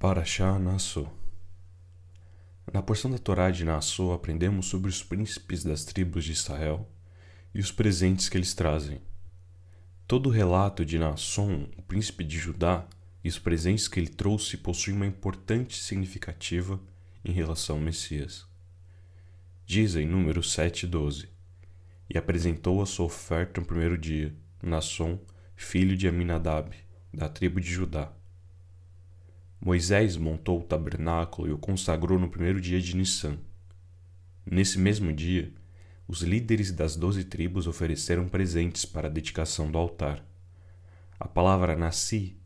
Parashá Nassau. Na porção da Torá de Nassau aprendemos sobre os príncipes das tribos de Israel e os presentes que eles trazem. Todo o relato de Naasson, o príncipe de Judá, e os presentes que ele trouxe possuem uma importante significativa em relação ao Messias. Diz em Números 7:12: E apresentou a sua oferta no primeiro dia, Naasson, filho de Aminadab, da tribo de Judá. Moisés montou o tabernáculo e o consagrou no primeiro dia de Nissan. Nesse mesmo dia, os líderes das 12 tribos ofereceram presentes para a dedicação do altar. A palavra Nassi,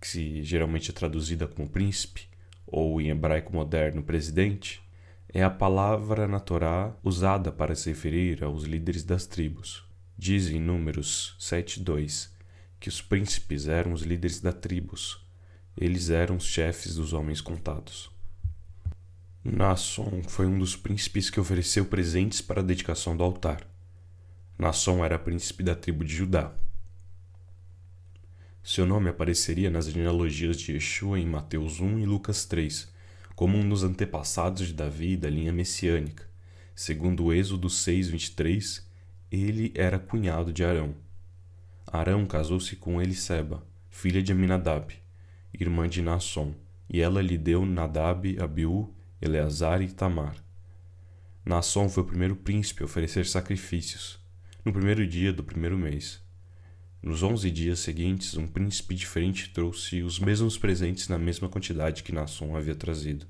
que geralmente é traduzida como príncipe, ou em hebraico moderno presidente, é a palavra na Torá usada para se referir aos líderes das tribos. Diz em Números 7:2 que os príncipes eram os líderes das tribos. Eles eram os chefes dos homens contados. Naasson foi um dos príncipes que ofereceu presentes para a dedicação do altar. Naasson era príncipe da tribo de Judá. Seu nome apareceria nas genealogias de Yeshua em Mateus 1 e Lucas 3, como um dos antepassados de Davi da linha messiânica. Segundo Êxodo 6:23, ele era cunhado de Arão. Arão casou-se com Eliseba, filha de Aminadab, irmã de Naasson, e ela lhe deu Nadab, Abiú, Eleazar e Tamar. Naasson foi o primeiro príncipe a oferecer sacrifícios, no primeiro dia do primeiro mês. Nos 11 dias seguintes, um príncipe diferente trouxe os mesmos presentes na mesma quantidade que Naasson havia trazido.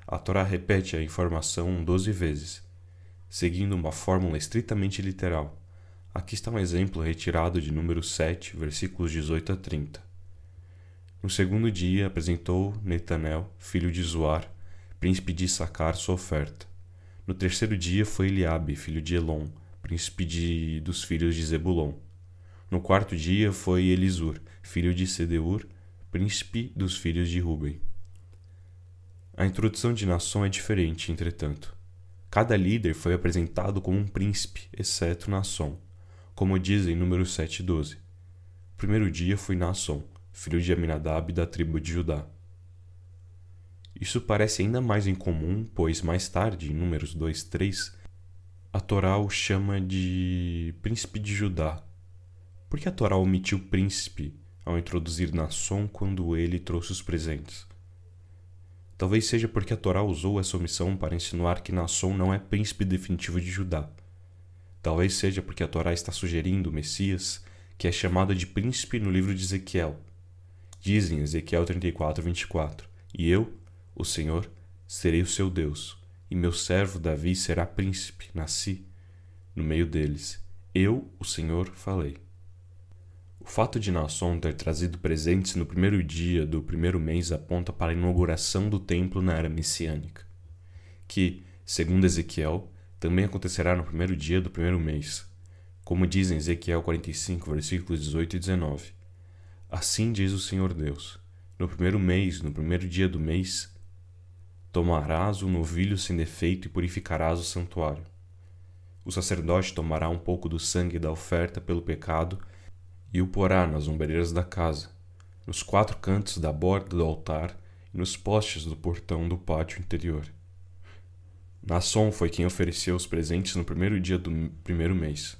A Torá repete a informação 12 vezes, seguindo uma fórmula estritamente literal. Aqui está um exemplo retirado de Números 7, versículos 18 a 30. No segundo dia apresentou Netanel, filho de Zoar, príncipe de Issacar, sua oferta. No terceiro dia foi Eliabe, filho de Elon, príncipe dos filhos de Zebulon. No quarto dia foi Elisur, filho de Sedeur, príncipe dos filhos de Ruben. A introdução de Naasson é diferente, entretanto. Cada líder foi apresentado como um príncipe, exceto Naasson, como diz em Números 7:12. O primeiro dia foi Naasson, filho de Aminadab da tribo de Judá. Isso parece ainda mais incomum, pois mais tarde, em Números 2:3, a Torá o chama de príncipe de Judá. Por que a Torá omitiu príncipe ao introduzir Naasson quando ele trouxe os presentes? Talvez seja porque a Torá usou essa omissão para insinuar que Naasson não é príncipe definitivo de Judá. Talvez seja porque a Torá está sugerindo o Messias, que é chamado de príncipe no livro de Ezequiel. Diz em Ezequiel 34:24, E eu, o Senhor, serei o seu Deus, e meu servo Davi será príncipe, nasci no meio deles. Eu, o Senhor, falei. O fato de Naasson ter trazido presentes no primeiro dia do primeiro mês aponta para a inauguração do templo na era messiânica, que, segundo Ezequiel, também acontecerá no primeiro dia do primeiro mês, como diz em Ezequiel 45, versículos 18 e 19. Assim diz o Senhor Deus: No primeiro mês, no primeiro dia do mês, tomarás um novilho sem defeito e purificarás o santuário. O sacerdote tomará um pouco do sangue da oferta pelo pecado e o porá nas ombreiras da casa, nos 4 cantos da borda do altar e nos postes do portão do pátio interior. Naasson foi quem ofereceu os presentes no primeiro dia do primeiro mês.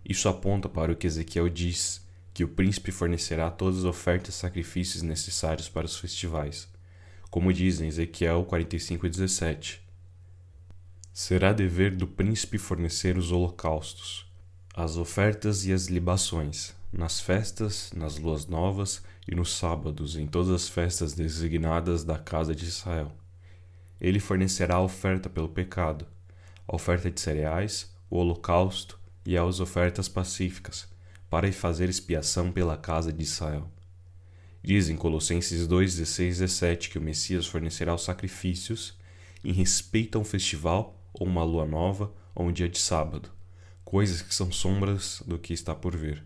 Isso aponta para o que Ezequiel diz, que o príncipe fornecerá todas as ofertas e sacrifícios necessários para os festivais, como diz em Ezequiel 45:17. Será dever do príncipe fornecer os holocaustos, as ofertas e as libações, nas festas, nas luas novas e nos sábados, em todas as festas designadas da casa de Israel. Ele fornecerá a oferta pelo pecado, a oferta de cereais, o holocausto e as ofertas pacíficas, para fazer expiação pela casa de Israel. Diz em Colossenses 2:16-17 que o Messias fornecerá os sacrifícios em respeito a um festival ou uma lua nova ou um dia de sábado, coisas que são sombras do que está por vir.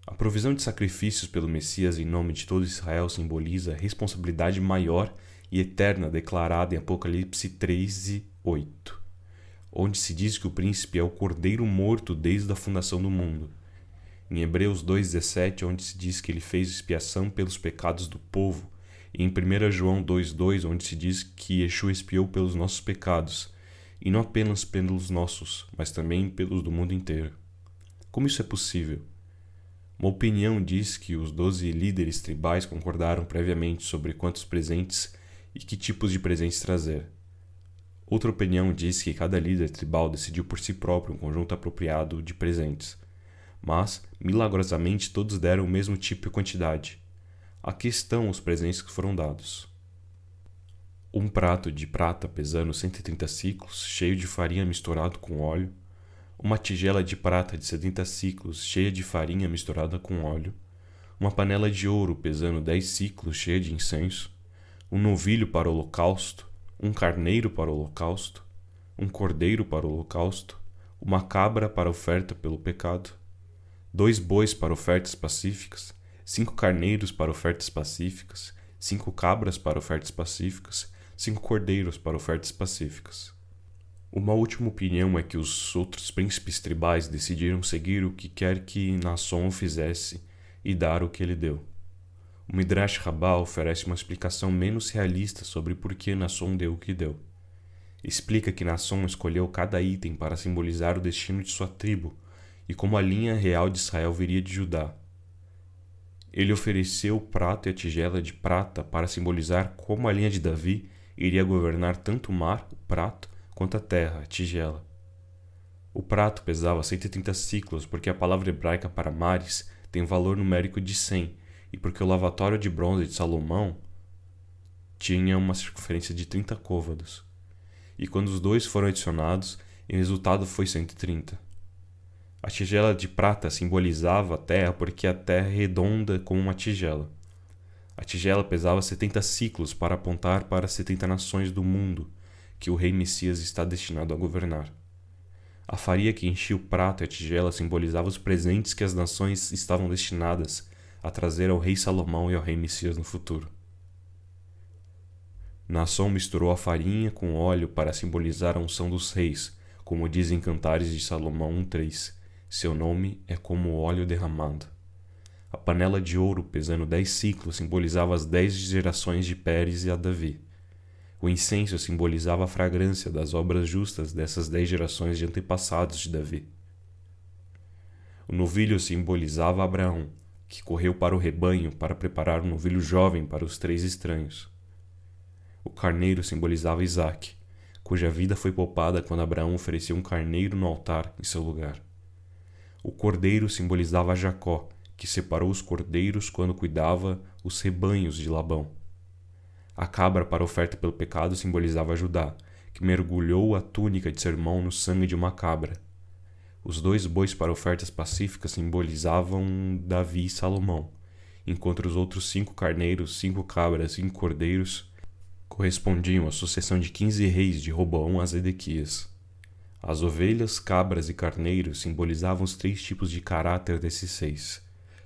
A provisão de sacrifícios pelo Messias em nome de todo Israel simboliza a responsabilidade maior e eterna declarada em Apocalipse 13:8. Onde se diz que o príncipe é o cordeiro morto desde a fundação do mundo. Em Hebreus 2:17, onde se diz que ele fez expiação pelos pecados do povo, e em 1 João 2,2, onde se diz que Yeshua expiou pelos nossos pecados, e não apenas pelos nossos, mas também pelos do mundo inteiro. Como isso é possível? Uma opinião diz que os 12 líderes tribais concordaram previamente sobre quantos presentes e que tipos de presentes trazer. Outra opinião diz que cada líder tribal decidiu por si próprio um conjunto apropriado de presentes, mas, milagrosamente, todos deram o mesmo tipo e quantidade. Aqui estão os presentes que foram dados. Um prato de prata pesando 130 siclos, cheio de farinha misturado com óleo, uma tigela de prata de 70 siclos, cheia de farinha misturada com óleo, uma panela de ouro pesando 10 siclos, cheia de incenso, um novilho para o holocausto, um carneiro para o holocausto, um cordeiro para o holocausto, uma cabra para oferta pelo pecado, 2 bois para ofertas pacíficas, 5 carneiros para ofertas pacíficas, 5 cabras para ofertas pacíficas, 5 cordeiros para ofertas pacíficas. Uma última opinião é que os outros príncipes tribais decidiram seguir o que quer que Naasson fizesse e dar o que ele deu. O Midrash Rabbah oferece uma explicação menos realista sobre por que Naasson deu o que deu. Explica que Naasson escolheu cada item para simbolizar o destino de sua tribo e como a linha real de Israel viria de Judá. Ele ofereceu o prato e a tigela de prata para simbolizar como a linha de Davi iria governar tanto o mar, o prato, quanto a terra, a tigela. O prato pesava 130 ciclos porque a palavra hebraica para mares tem um valor numérico de 100 e porque o lavatório de bronze de Salomão tinha uma circunferência de 30 côvados. E quando os dois foram adicionados, o resultado foi 130. A tigela de prata simbolizava a terra porque a terra é redonda como uma tigela. A tigela pesava 70 ciclos para apontar para as 70 nações do mundo que o rei Messias está destinado a governar. A farinha que enchia o prato e a tigela simbolizava os presentes que as nações estavam destinadas a trazer ao rei Salomão e ao rei Messias no futuro. Naasson misturou a farinha com óleo para simbolizar a unção dos reis, como dizem Cantares de Salomão 1,3. Seu nome é como o óleo derramado. A panela de ouro pesando 10 ciclos simbolizava as 10 gerações de Pérez e a Davi. O incenso simbolizava a fragrância das obras justas dessas 10 gerações de antepassados de Davi. O novilho simbolizava Abraão, que correu para o rebanho para preparar um novilho jovem para os 3 estranhos. O carneiro simbolizava Isaque, cuja vida foi poupada quando Abraão ofereceu um carneiro no altar em seu lugar. O cordeiro simbolizava Jacó, que separou os cordeiros quando cuidava os rebanhos de Labão. A cabra para oferta pelo pecado simbolizava Judá, que mergulhou a túnica de seu irmão no sangue de uma cabra. Os 2 bois para ofertas pacíficas simbolizavam Davi e Salomão, enquanto os outros 5 carneiros, 5 cabras e 5 cordeiros correspondiam à sucessão de 15 reis de Roboão a Zedequias. As ovelhas, cabras e carneiros simbolizavam os 3 tipos de caráter desses 6.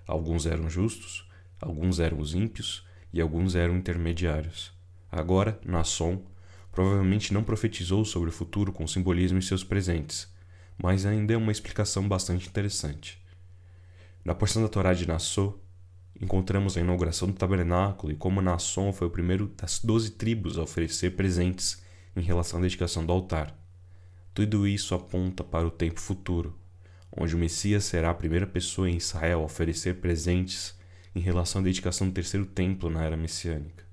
Alguns eram justos, alguns eram os ímpios e alguns eram intermediários. Agora, Naasson provavelmente não profetizou sobre o futuro com simbolismo em seus presentes, mas ainda é uma explicação bastante interessante. Na porção da Torá de Nassó, encontramos a inauguração do tabernáculo e como Naasson foi o primeiro das 12 tribos a oferecer presentes em relação à dedicação do altar. Tudo isso aponta para o tempo futuro, onde o Messias será a primeira pessoa em Israel a oferecer presentes em relação à dedicação do terceiro templo na era messiânica.